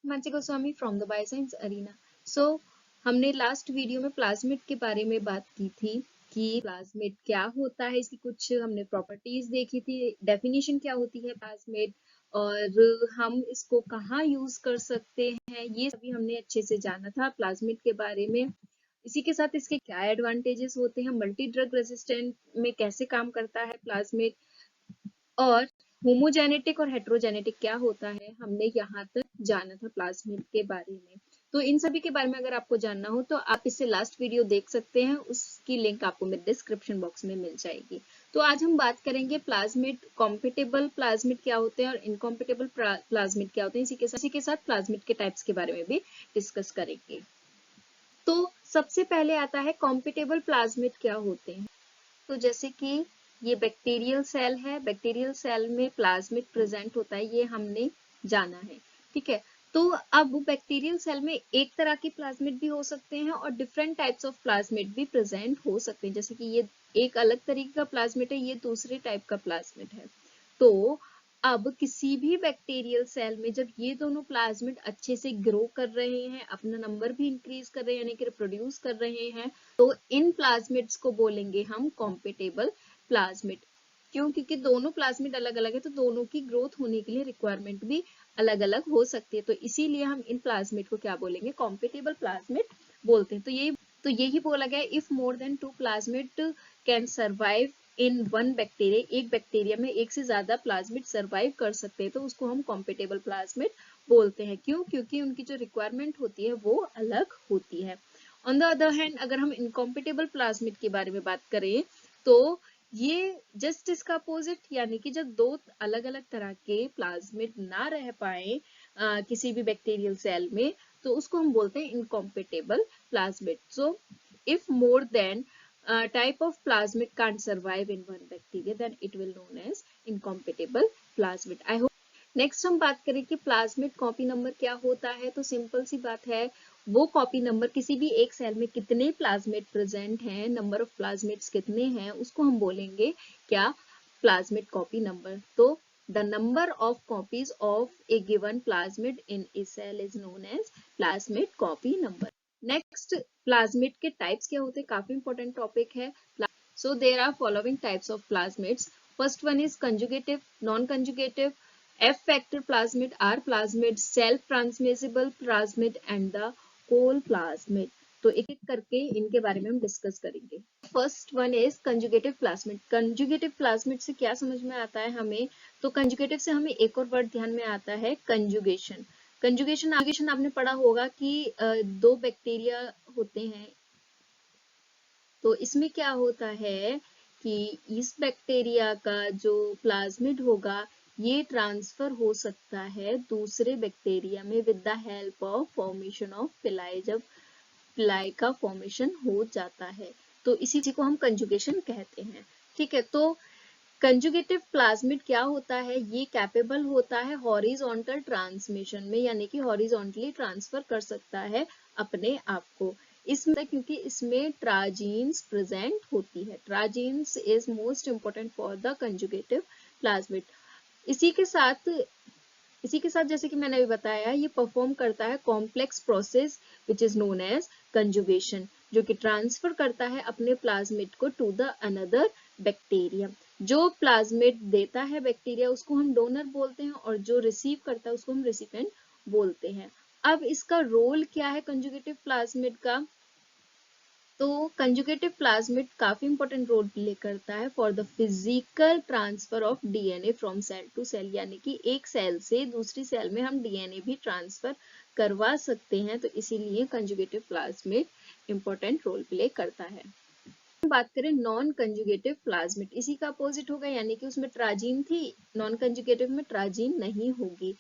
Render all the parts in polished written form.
Mansi Goswami from the bioscience arena. So हमने last video में plasmid के बारे में बात की थी कि प्लाज्मिड क्या होता है, इसकी कुछ हमने प्रॉपर्टीज देखी थी, डेफिनेशन क्या होती है प्लाज्मिड, और हम इसको कहाँ यूज कर सकते हैं, ये सभी हमने अच्छे से जाना था प्लाज्मिड के बारे में। इसी के साथ इसके क्या एडवांटेजेस होते हैं, मल्टी ड्रग रेजिस्टेंट में कैसे काम करता है प्लाज्मिड, और होमोजेनेटिक और हेट्रोजेनेटिक क्या होता है, हमने यहाँ तक जाना था प्लाज्मिड के बारे में। तो इन सभी के बारे में अगर आपको जानना हो तो आप इससे लास्ट वीडियो देख सकते हैं, उसकी लिंक आपको मेरे डिस्क्रिप्शन बॉक्स में मिल जाएगी। तो आज हम बात करेंगे प्लाज्मिड, कॉम्पिटेबल प्लाज्मिड क्या होते हैं और इनकॉम्पिटेबल प्लाज्मिड क्या होते हैं। इसी के साथ प्लाज्मिड के टाइप्स के बारे में भी डिस्कस करेंगे। तो सबसे पहले आता है कॉम्पिटेबल प्लाज्मिड क्या होते हैं। तो जैसे कि ये बैक्टीरियल सेल है, बैक्टीरियल सेल में प्लाज्मिड प्रेजेंट होता है, ये हमने जाना है, ठीक है। तो अब बैक्टीरियल सेल में एक तरह के प्लाज्मिड भी हो सकते हैं और डिफरेंट टाइप्स ऑफ प्लाज्मिड भी प्रेजेंट हो सकते हैं। जैसे कि ये एक अलग तरीके का प्लाज्मिड है, ये दूसरे टाइप का प्लाज्मिड है। तो अब किसी भी बैक्टीरियल सेल में जब ये दोनों प्लाज्मिड अच्छे से ग्रो कर रहे हैं, अपना नंबर भी इंक्रीज कर रहे हैं, यानी कि रिप्रोड्यूस कर रहे हैं, तो इन प्लाज्मिड्स को बोलेंगे हम कॉम्पिटेबल प्लाज्मिड। क्यों? क्योंकि दोनों प्लाज्मिड अलग अलग है, तो दोनों की ग्रोथ होने के लिए रिक्वायरमेंट भी अलग अलग हो सकती है, तो इसीलिए हम इन प्लाज्मिड को क्या बोलेंगे, कॉम्पिटेबल प्लाज्मिड बोलते हैं। तो यही बोला गया, if more then 2 plasmid can survive in one bacteria, एक बैक्टीरिया में एक से ज्यादा प्लाज्मिड सर्वाइव कर सकते हैं, तो उसको हम कॉम्पिटेबल प्लाज्मिड बोलते हैं। क्यों? क्योंकि उनकी जो रिक्वायरमेंट होती है वो अलग होती है। ऑन द अदर हैंड अगर हम इनकॉम्पिटेबल प्लाज्मिड के बारे में बात करें तो ये जस्ट इसका अपोजिट, यानी कि जब दो अलग अलग तरह के प्लाज्मिड ना रह पाए किसी भी बैक्टीरियल सेल में, तो उसको हम बोलते हैं incompatible plasmid. So if more than type of plasmid can't survive in one bacteria, then it will known as incompatible plasmid. I hope next हम बात करें कि प्लाज्मिड कॉपी नंबर क्या होता है। तो सिंपल सी बात है, वो कॉपी नंबर किसी भी एक सेल में कितने प्लाज्मिड प्रेजेंट हैं, नंबर ऑफ प्लाज्मिड्स कितने हैं, उसको हम बोलेंगे क्या, प्लाज्मिड कॉपी नंबर। तो the number of copies of a given plasmid in a cell is known as plasmid copy number. Next, plasmid के टाइप्स क्या होते हैं, काफी इंपॉर्टेंट टॉपिक है। So there are following types of plasmids. First one is conjugative, non conjugative, F factor plasmid, R plasmid, self transmissible plasmid and the whole plasmid। तो एक एक करके इनके बारे में हम डिस्कस करेंगे। First one is conjugative plasmid. Conjugative plasmid से क्या समझ में आता है हमें, तो कंजुगेटिव से हमें एक और वर्ड ध्यान में आता है, कंजुगेशन। कंजुगेशन आपने पढ़ा होगा कि दो बैक्टीरिया होते हैं, तो इसमें क्या होता है कि इस बैक्टीरिया का जो प्लाज्मिड होगा ये ट्रांसफर हो सकता है दूसरे बैक्टीरिया में with the help of formation of पिलाई। जब पिलाई का फॉर्मेशन हो जाता है तो इसी को हम कंजुगेशन कहते हैं, ठीक है। तो कंजुगेटिव प्लाज्मिड क्या होता है, ये कैपेबल होता है हॉरिजॉन्टल ट्रांसमिशन में, यानी कि हॉरिजॉन्टली ट्रांसफर कर सकता है अपने आप को। इसमें क्योंकि इसमें ट्राजीन्स प्रेजेंट होती है, tra genes is most important for the conjugative plasmid. इसी के साथ जैसे कि मैंने अभी बताया, ये परफॉर्म करता है complex process which is known as conjugation, जो कि ट्रांसफर करता है अपने प्लाज्मिड को टू द अनदर बैक्टीरिया। जो प्लाज्मिड देता है बैक्टीरिया उसको हम डोनर बोलते हैं और जो रिसीव करता है उसको हम रेसिपिएंट बोलते हैं। अब इसका रोल क्या है कंजुगेटिव प्लाज्मिड का, तो कंजुगेटिव प्लाज्मिड काफी इंपॉर्टेंट रोल प्ले करता है for the physical transfer of DNA from cell to cell, यानी कि एक सेल से दूसरी सेल में हम डीएनए भी ट्रांसफर करवा सकते हैं, तो इसीलिए conjugative plasmid important role play करता है। बात करें नॉन कंजुगेटिव प्लाज्मिड, इसी का अपोजिट होगा, यानी कि उसमें ट्राजीन थी, नॉन कंजुगेटिव में ट्राजीन नहीं होगी।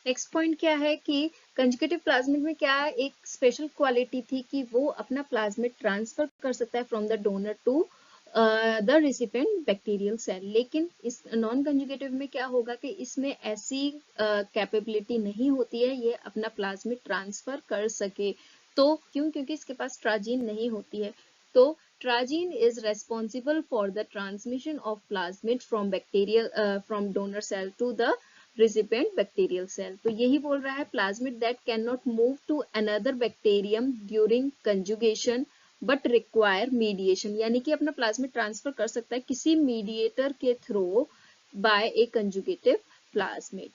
नेक्स्ट पॉइंट क्या है कि कंजुगेटिव प्लाज्मिड में क्या एक स्पेशल क्वालिटी थी कि वो अपना प्लाज्मिड ट्रांसफर कर सकता है from the donor to the recipient bacterial cell. लेकिन इस नॉन कंजुगेटिव में क्या होगा कि इसमें ऐसी कैपेबिलिटी नहीं होती है ये अपना प्लाज्मिड ट्रांसफर कर सके। तो क्यों? क्योंकि इसके पास ट्राजीन नहीं होती है। तो tra gene is responsible for the transmission of plasmid from bacterial from donor cell to the recipient bacterial cell। तो यही बोल रहा है plasmid that cannot move to another bacterium during conjugation but require mediation, यानी कि अपना प्लाज्मिड ट्रांसफर कर सकता है किसी मीडिएटर के थ्रू बाय ए कंजुगेटिव प्लाज्मिड।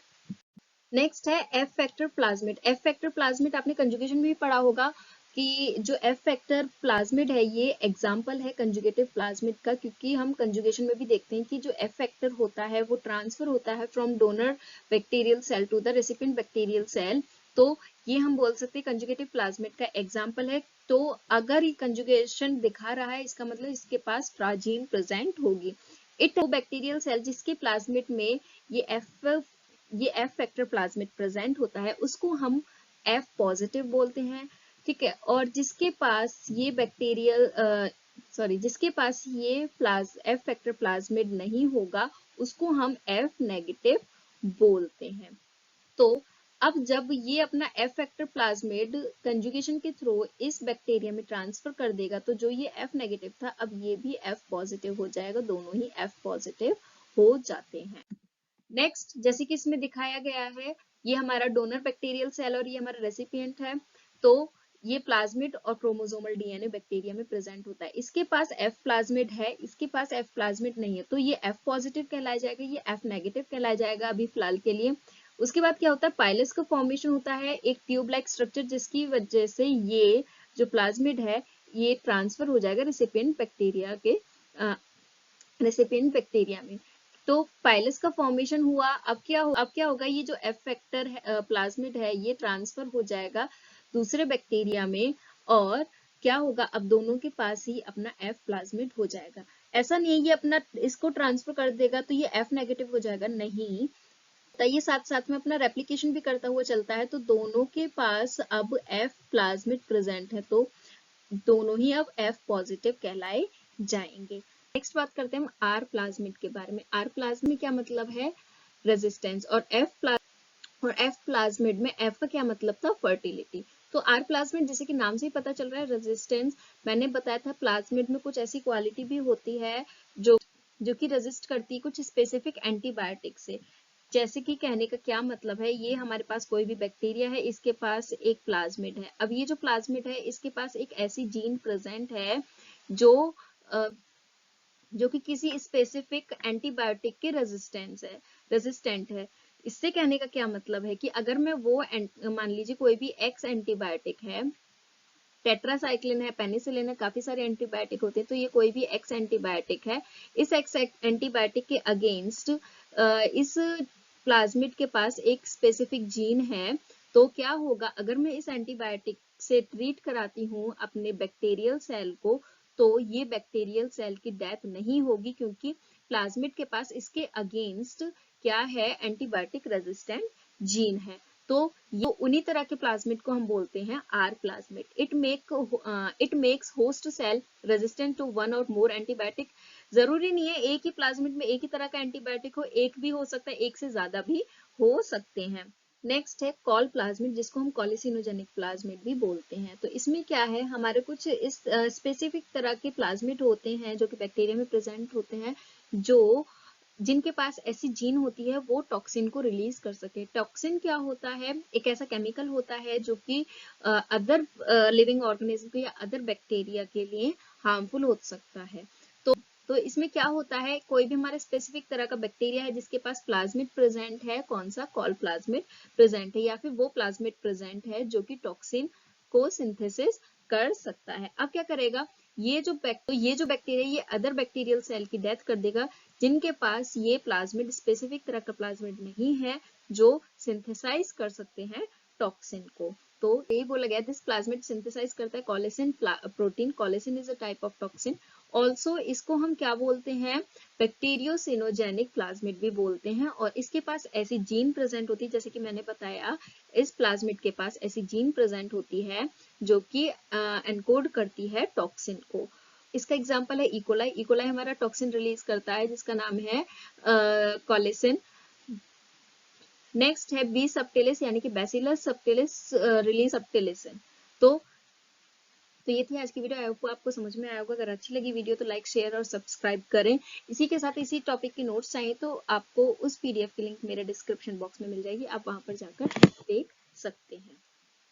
नेक्स्ट है F factor plasmid. F factor plasmid आपने कंजुगेशन में भी पढ़ा होगा कि जो एफ फैक्टर प्लाज्मिड है ये एग्जाम्पल है कंजुगेटिव प्लाज्मिड का, क्योंकि हम कंजुगेशन में भी देखते हैं कि जो एफ फैक्टर होता है वो ट्रांसफर होता है from donor bacterial cell to the recipient bacterial cell. तो ये हम बोल सकते हैं कंजुगेटिव प्लाज्मिड का एग्जाम्पल है। तो अगर ये कंजुगेशन दिखा रहा है इसका मतलब इसके पास ट्राजीन प्रेजेंट होगी। इट बैक्टीरियल सेल जिसके प्लाज्मिड में ये एफ फैक्टर प्लाज्मिड प्रेजेंट होता है उसको हम एफ पॉजिटिव बोलते हैं, ठीक है। और जिसके पास ये जिसके पास ये एफ फैक्टर प्लाज्मिड नहीं होगा उसको हम एफ नेगेटिव बोलते हैं। तो अब जब ये अपना एफ फैक्टर प्लाज्मिड कंजुगेशन के थ्रू इस बैक्टीरिया में ट्रांसफर कर देगा तो जो ये एफ नेगेटिव था अब ये भी एफ पॉजिटिव हो जाएगा, दोनों ही एफ पॉजिटिव हो जाते हैं। नेक्स्ट, जैसे कि इसमें दिखाया गया है ये हमारा डोनर बैक्टीरियल सेल और ये हमारा रेसिपिएंट है। तो ये प्लाज्मिड और क्रोमोसोमल डीएनए बैक्टीरिया में प्रेजेंट होता है। इसके पास एफ प्लाज्मिड है, इसके पास एफ प्लाज्मिड नहीं है, तो ये एफ पॉजिटिव कहलाया जाएगा, ये एफ नेगेटिव कहलाया जाएगा अभी फिलहाल के लिए। उसके बाद क्या होता है, पाइलस का फॉर्मेशन होता है, एक ट्यूब लाइक स्ट्रक्चर जिसकी वजह से ये जो प्लाज्मिड है ये ट्रांसफर हो जाएगा रेसिपिएंट बैक्टीरिया में। तो पाइलस का फॉर्मेशन हुआ। अब क्या होगा, ये जो एफ फैक्टर प्लाज्मिड है ये ट्रांसफर हो जाएगा दूसरे बैक्टीरिया में और क्या होगा, अब दोनों के पास ही अपना एफ प्लाज्मिड हो जाएगा। ऐसा नहीं है ये अपना इसको ट्रांसफर कर देगा तो ये एफ नेगेटिव हो जाएगा, नहीं, तो ये साथ साथ में अपना रेप्लिकेशन भी करता हुआ चलता है। तो दोनों के पास अब एफ प्लाज्मिड प्रेजेंट है तो दोनों ही अब एफ पॉजिटिव कहलाए जाएंगे। नेक्स्ट बात करते हैं हम आर प्लाज्मिड के बारे में। आर प्लाज्मिड क्या मतलब है, रेजिस्टेंस, और एफ प्लाज्मिड में एफ का क्या मतलब था, फर्टिलिटी। तो आर प्लाज्मिड जैसे कि नाम से ही पता चल रहा है रेजिस्टेंस, मैंने बताया था प्लाज्मिड में कुछ ऐसी क्वालिटी भी होती है जो कि रेजिस्ट करती है कुछ स्पेसिफिक एंटीबायोटिक से। जैसे कि कहने का क्या मतलब है, ये हमारे पास कोई भी बैक्टीरिया है, इसके पास एक प्लाज्मिड है। अब ये जो प्लाज्मिड है इसके पास एक ऐसी जीन प्रेजेंट है जो कि किसी स्पेसिफिक एंटीबायोटिक के रेजिस्टेंट है। इससे कहने का क्या मतलब है कि अगर मैं मान लीजिए कोई भी एक्स एंटीबायोटिक है, टेट्रासाइक्लिन है, पेनिसिलिन है, काफी सारे एंटीबायोटिक होते हैं, तो ये कोई भी एक्स एंटीबायोटिक है, इस एक्स एंटीबायोटिक के अगेंस्ट इस प्लाज्मिड के पास एक स्पेसिफिक जीन है, तो क्या होगा, अगर मैं इस एंटीबायोटिक से ट्रीट कराती हूँ अपने बैक्टीरियल सेल को तो ये बैक्टीरियल सेल की डेथ नहीं होगी, क्योंकि प्लाज्मिड के पास इसके अगेंस्ट क्या है, एंटीबायोटिक रेजिस्टेंट जीन है। तो ये उन्हीं तरह के प्लाज्मिड को हम बोलते हैं R plasmid. It makes host cell resistant to one or more antibiotic. जरूरी नहीं है एक ही प्लाज्मिड में एक ही तरह का एंटीबायोटिक हो, एक भी हो सकता है, एक से ज्यादा भी हो सकते हैं। नेक्स्ट है कॉल प्लाज्मिड, जिसको हम कॉलिसिनोजेनिक प्लाज्मिड भी बोलते हैं। तो इसमें क्या है, हमारे कुछ इस स्पेसिफिक तरह के प्लाज्मिड होते हैं जो कि बैक्टीरिया में प्रेजेंट होते हैं, जिनके पास ऐसी जीन होती है वो टॉक्सिन को रिलीज कर सके। टॉक्सिन क्या होता है, एक ऐसा केमिकल होता है जो कि अदर लिविंग ऑर्गेनिज्म या अदर बैक्टीरिया के लिए हार्मफुल हो सकता है। तो इसमें क्या होता है, कोई भी हमारे स्पेसिफिक तरह का बैक्टीरिया है जिसके पास प्लाज्मिड प्रेजेंट है, कौन सा, कॉल प्लाज्मिड प्रेजेंट है, या फिर वो प्लाज्मिड प्रेजेंट है जो कि टॉक्सिन को सिंथेसिस कर सकता है। अब क्या करेगा, ये जो बैक्टीरिया ये अदर बैक्टीरियल सेल की डेथ कर देगा जिनके पास ये प्लाज्मिड स्पेसिफिक तरह का प्लाज्मिड नहीं है जो सिंथेसाइज कर सकते हैं टॉक्सिन को। तो ये बोला गया दिस प्लाज्मिड सिंथेसाइज करता है colicin protein. Colicin is a type of toxin. Also इसको हम क्या बोलते हैं, बैक्टीरियोसिनोजेनिक प्लाज्मिड भी बोलते हैं, और इसके पास ऐसी जीन प्रेजेंट होती है, जैसे कि मैंने बताया इस प्लाज्मिड के पास ऐसी जीन प्रेजेंट होती है जो कि एनकोड करती है टॉक्सिन को। इसका एग्जांपल है इकोलाई। इकोलाई हमारा टॉक्सिन रिलीज करता है जिसका नाम है कॉलिसिन। नेक्स्ट है बी सबटिलिस यानी कि बैसिलस सबटिलिस रिलीज सबटिलिसिन। तो तो ये थी आज की वीडियो। आई होप आपको समझ में आया होगा। अगर अच्छी लगी वीडियो तो लाइक, शेयर और सब्सक्राइब करें। इसी के साथ इसी टॉपिक के नोट्स चाहिए तो आपको उस PDF की लिंक मेरे डिस्क्रिप्शन बॉक्स में मिल जाएगी, आप वहां पर जाकर देख